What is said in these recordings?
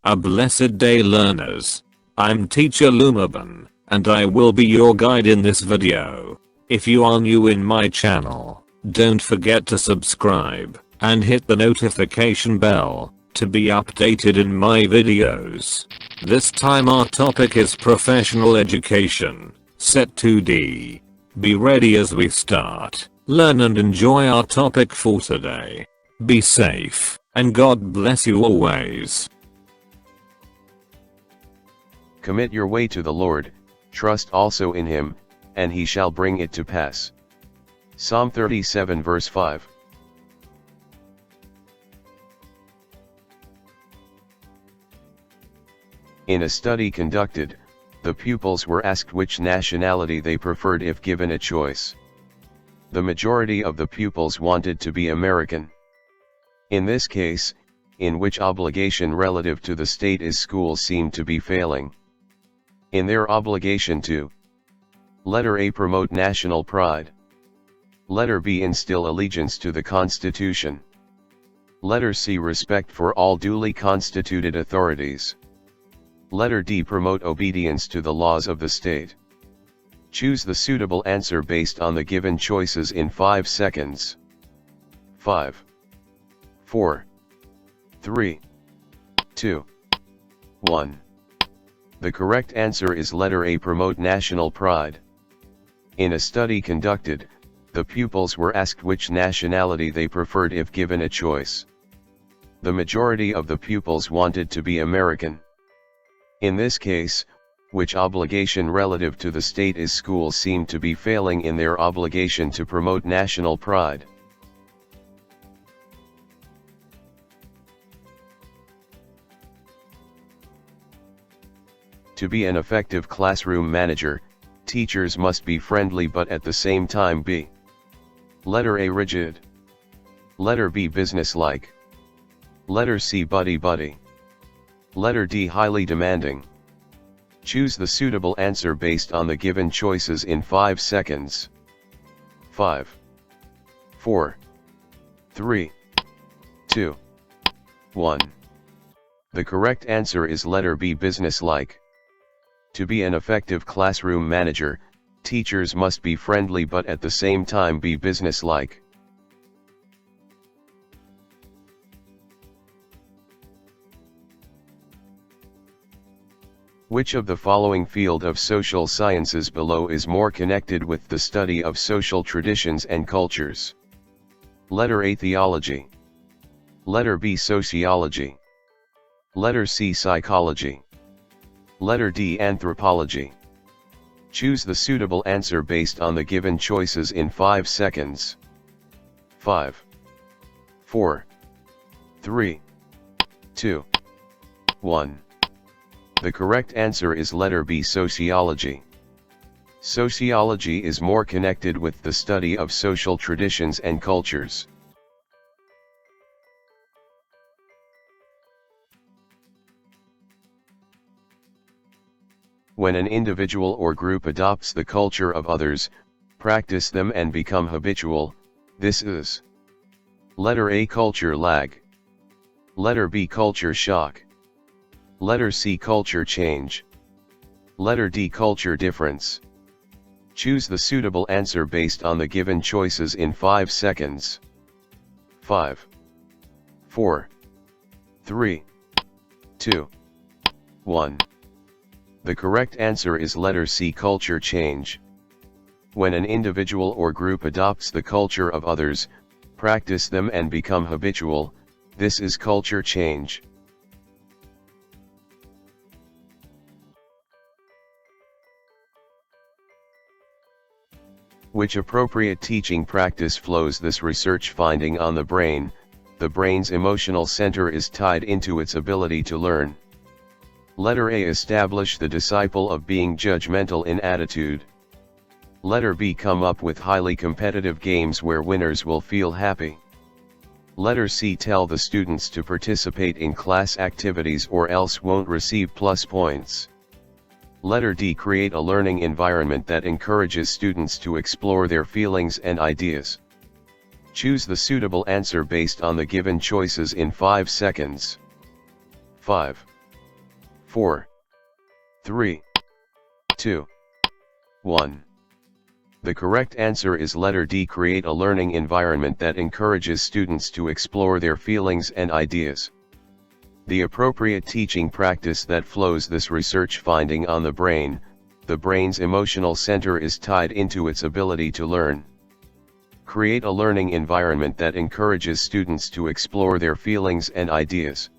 A blessed day, learners. I'm Teacher Lumaban, and I will be your guide in this video. If you are new in my channel, don't forget to subscribe and hit the notification bell to be updated in my videos. This time our topic is professional education, set 2D. Be ready as we start. Learn and enjoy our topic for today. Be safe, and God bless you always. Commit your way to the Lord, trust also in him, and he shall bring it to pass. Psalm 37 verse 5. In a study conducted, the pupils were asked which nationality they preferred if given a choice. The majority of the pupils wanted to be American. In this case, in which obligation relative to the state is schools seem to be failing? In their obligation to: letter A, promote national pride. Letter B, instill allegiance to the Constitution. Letter C, respect for all duly constituted authorities. Letter D, promote obedience to the laws of the state. Choose the suitable answer based on the given choices in 5 seconds. 5, 4, 3, 2, 1. The correct answer is letter A, promote national pride. In a study conducted, the pupils were asked which nationality they preferred if given a choice. The majority of the pupils wanted to be American. In this case, which obligation relative to the state is schools seem to be failing in their obligation to promote national pride? To be an effective classroom manager, teachers must be friendly but at the same time be: letter A, rigid. Letter B, businesslike. Letter C, buddy-buddy. Letter D, highly demanding. Choose the suitable answer based on the given choices in 5 seconds. 5, 4, 3, 2, 1. The correct answer is letter B, businesslike. To be an effective classroom manager, teachers must be friendly but at the same time be businesslike. Which of the following field of social sciences below is more connected with the study of social traditions and cultures? Letter A, theology. Letter B, sociology. Letter C, psychology. Letter D, anthropology. Choose the suitable answer based on the given choices in 5 seconds. 5, 4, 3, 2, 1. The correct answer is letter B, sociology. Sociology is more connected with the study of social traditions and cultures. When an individual or group adopts the culture of others, practice them and become habitual, this is: letter A, culture lag. Letter B, culture shock. Letter C, culture change. Letter D, culture difference. Choose the suitable answer based on the given choices in 5 seconds. 5, 4, 3, 2, 1. The correct answer is letter C, culture change. When an individual or group adopts the culture of others, practice them and become habitual, this is culture change. Which appropriate teaching practice flows this research finding on the brain? The brain's emotional center is tied into its ability to learn. Letter A, establish the disciple of being judgmental in attitude. Letter B, come up with highly competitive games where winners will feel happy. Letter C, tell the students to participate in class activities or else won't receive plus points. Letter D, create a learning environment that encourages students to explore their feelings and ideas. Choose the suitable answer based on the given choices in 5 seconds. 5, 4, 3, 2, 1. The correct answer is letter D. Create a learning environment that encourages students to explore their feelings and ideas. The appropriate teaching practice that flows this research finding on the brain's emotional center is tied into its ability to learn. Create a learning environment that encourages students to explore their feelings and ideas.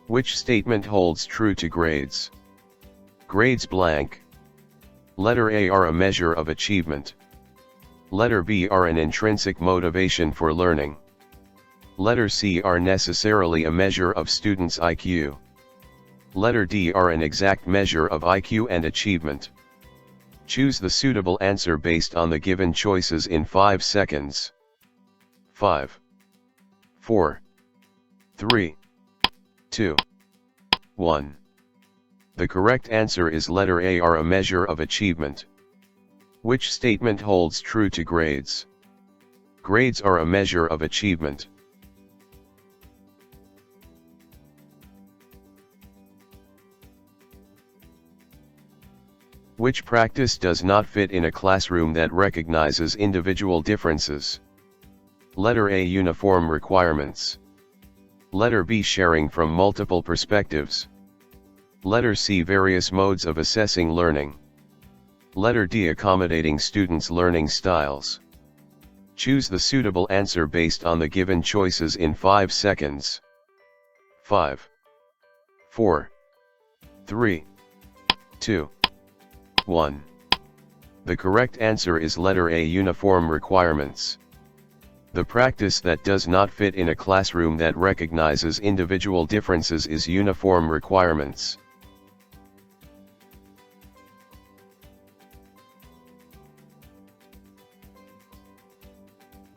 Which statement holds true to grades? Grades blank. Letter A are a measure of achievement. Letter B are an intrinsic motivation for learning. Letter C are necessarily a measure of students' IQ. Letter D are an exact measure of IQ and achievement. Choose the suitable answer based on the given choices in 5 seconds. 5, 4, 3, 2, 1. The correct answer is letter A are a measure of achievement. Which statement holds true to grades? Grades are a measure of achievement. Which practice does not fit in a classroom that recognizes individual differences? Letter A uniform requirements. Letter B sharing from multiple perspectives. Letter C various modes of assessing learning. Letter D accommodating students' learning styles. Choose the suitable answer based on the given choices in 5 seconds. 5, 4, 3, 2, 1. The correct answer is letter A uniform requirements. The practice that does not fit in a classroom that recognizes individual differences is uniform requirements.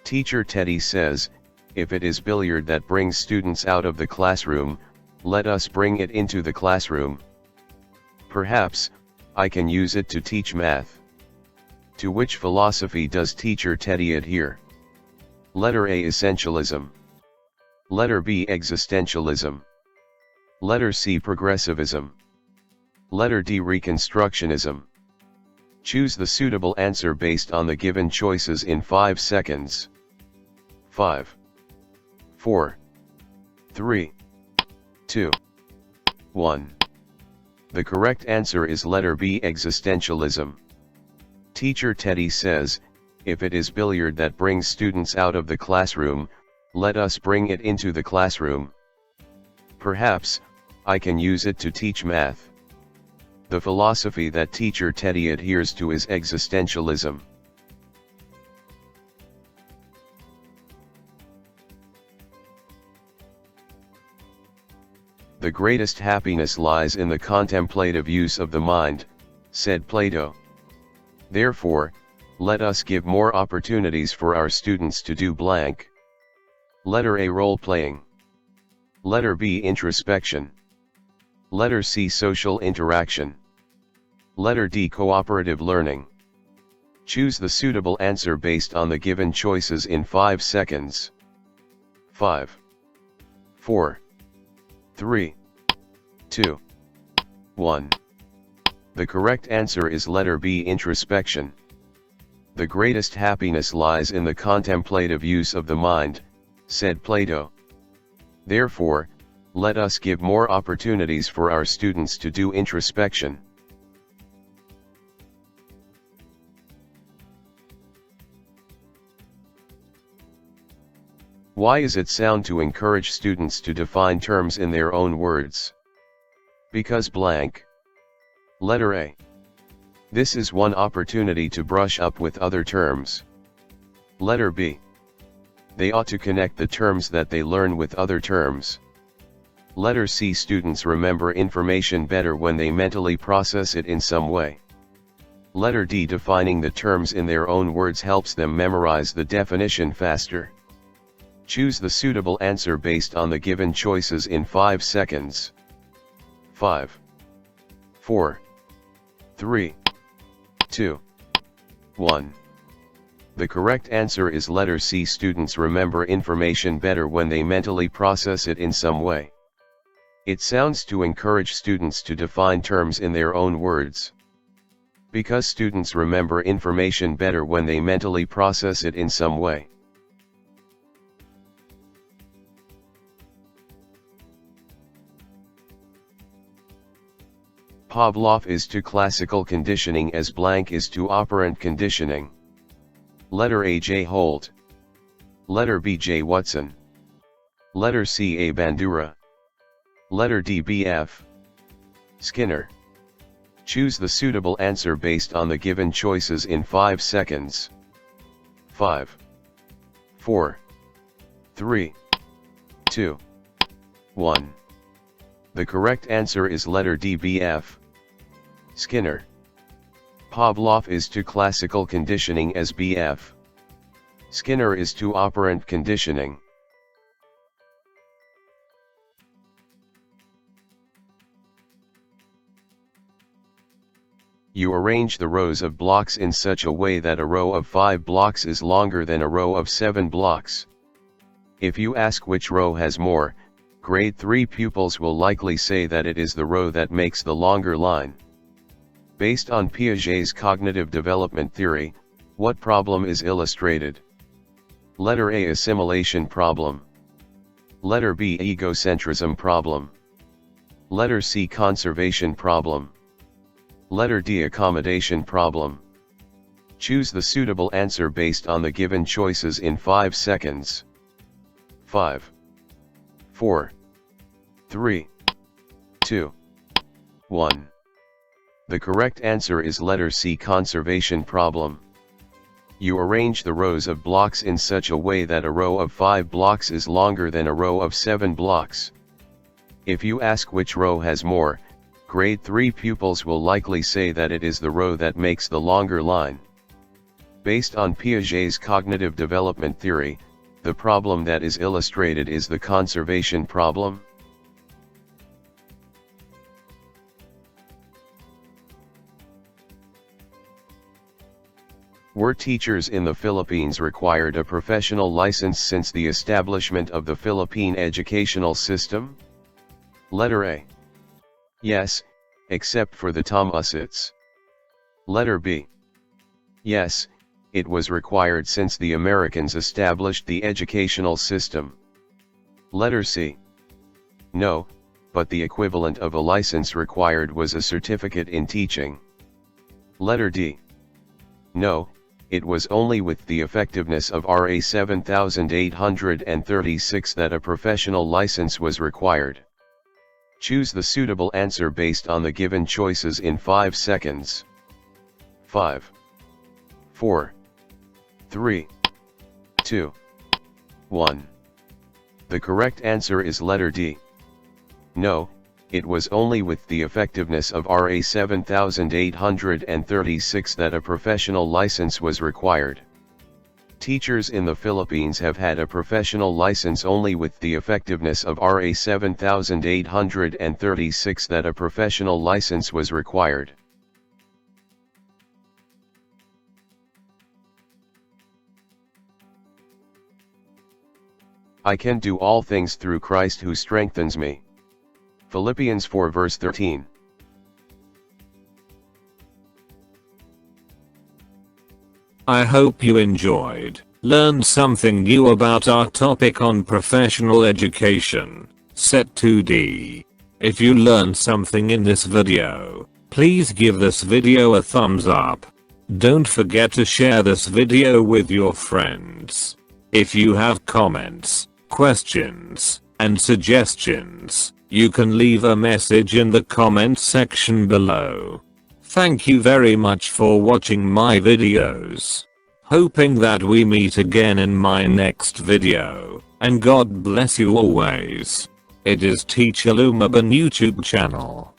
Teacher Teddy says, if it is billiard that brings students out of the classroom, let us bring it into the classroom. Perhaps, I can use it to teach math. To which philosophy does Teacher Teddy adhere? Letter A essentialism. Letter B existentialism. Letter C progressivism. Letter D reconstructionism. Choose the suitable answer based on the given choices in 5 seconds. 5, 4, 3, 2, 1. The correct answer is letter B existentialism. Teacher Teddy says, if it is billiard that brings students out of the classroom, let us bring it into the classroom. Perhaps, I can use it to teach math. The philosophy that Teacher Teddy adheres to is existentialism. The greatest happiness lies in the contemplative use of the mind, said Plato. Therefore, let us give more opportunities for our students to do blank. Letter A role-playing. Letter B introspection. Letter C social interaction. Letter D cooperative learning. Choose the suitable answer based on the given choices in 5 seconds. 5, 4, 3, 2, 1. The correct answer is letter B introspection. The greatest happiness lies in the contemplative use of the mind, said Plato. Therefore, let us give more opportunities for our students to do introspection. Why is it sound to encourage students to define terms in their own words? Because blank. Letter A. This is one opportunity to brush up with other terms. Letter B. They ought to connect the terms that they learn with other terms. Letter C. Students remember information better when they mentally process it in some way. Letter D. Defining the terms in their own words helps them memorize the definition faster. Choose the suitable answer based on the given choices in 5 seconds. 5, 4, 3, 2, 1. The correct answer is letter C. Students remember information better when they mentally process it in some way. It sounds to encourage students to define terms in their own words. Because students remember information better when they mentally process it in some way. Pavlov is to classical conditioning as blank is to operant conditioning. Letter A. J. Holt. Letter B. J. Watson. Letter C. A. Bandura. Letter D. B. F. Skinner. Choose the suitable answer based on the given choices in 5 seconds. 5, 4, 3, 2, 1. The correct answer is letter D. B. F. Skinner. Pavlov is to classical conditioning as BF. Skinner is to operant conditioning. You arrange the rows of blocks in such a way that a row of 5 blocks is longer than a row of 7 blocks. If you ask which row has more, grade 3 pupils will likely say that it is the row that makes the longer line. Based on Piaget's cognitive development theory, what problem is illustrated? Letter A. Assimilation problem. Letter B. Egocentrism problem. Letter C. Conservation problem. Letter D. Accommodation problem. Choose the suitable answer based on the given choices in 5 seconds. 5, 4, 3, 2, 1. The correct answer is letter C. Conservation problem. You arrange the rows of blocks in such a way that a row of 5 blocks is longer than a row of 7 blocks. If you ask which row has more, grade 3 pupils will likely say that it is the row that makes the longer line. Based on Piaget's cognitive development theory, the problem that is illustrated is the conservation problem. Were teachers in the Philippines required a professional license since the establishment of the Philippine educational system? Letter A. Yes, except for the Tomasits. Letter B. Yes, it was required since the Americans established the educational system. Letter C. No, but the equivalent of a license required was a certificate in teaching. Letter D. No, it was only with the effectiveness of RA 7836 that a professional license was required. Choose the suitable answer based on the given choices in 5 seconds. 5, 4, 3, 2, 1. The correct answer is letter D. No, it was only with the effectiveness of RA 7836 that a professional license was required. Teachers in the Philippines have had a professional license only with the effectiveness of RA 7836 that a professional license was required. I can do all things through Christ who strengthens me. Philippians 4 verse 13. I hope you enjoyed, learned something new about our topic on professional education, Set 2D. If you learned something in this video, please give this video a thumbs up. Don't forget to share this video with your friends. If you have comments, questions, and suggestions, you can leave a message in the comments section below. Thank you very much for watching my videos. Hoping that we meet again in my next video, and God bless you always. It is Teacher Lumaban YouTube channel.